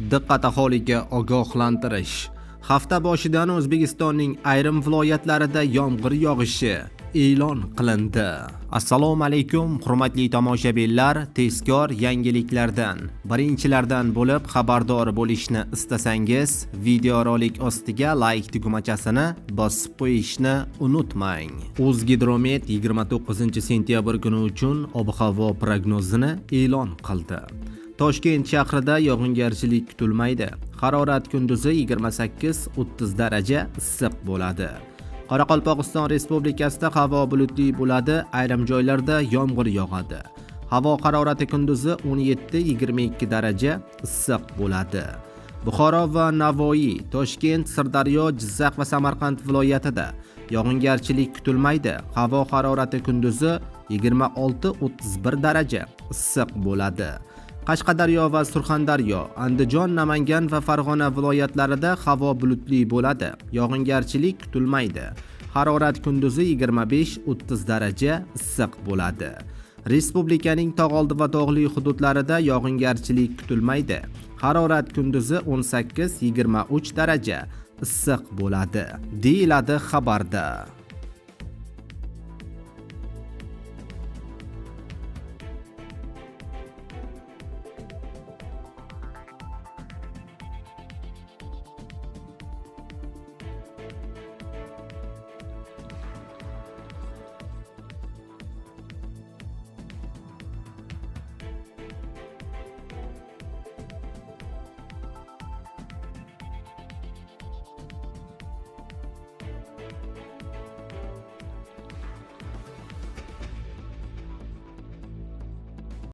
Diqqat aholiga ogohlantirish. Hafta boshidan O'zbekistonning ayrim viloyatlarida yomg'ir yog'ishi e'lon qilindi. Assalomu alaykum, hurmatli tomoshabinlar, tezkor yangiliklardan, birinchilardan bo'lib xabardor bo'lishni istasangiz, videorolik ostiga like tugmachasini bosib qo'yishni unutmang. O'zgidromet 29-sentyabr kuni uchun ob-havo prognozini e'lon qildi. Toshkent shahrida yog'ingarchilik kutilmaydi. Harorat kunduzi 28-30 daraja issiq bo'ladi. Qoraqalpog'iston Respublikasida havo bulutli bo'ladi, ayrim joylarda yomg'ir yog'adi. Havo harorati kunduzi 17-22 daraja issiq bo'ladi. Buxoro va Navoiy, Toshkent, Sirdaryo, Jizzax va Samarqand viloyatida yog'ingarchilik kutilmaydi. Havo harorati kunduzi 26-31 daraja issiq bo'ladi. Qashqadaryo va Surxondaryo, Andijon, Namangan va Farg'ona viloyatlarida havo bulutli bo'ladi. Yog'ingarchilik kutilmaydi. Harorat kunduzi 25-30 daraja issiq bo'ladi. Respublikaning tog'oldi va tog'li hududlarida yog'ingarchilik kutilmaydi. Harorat kunduzi 18-23 daraja issiq bo'ladi, deyiladi xabarda.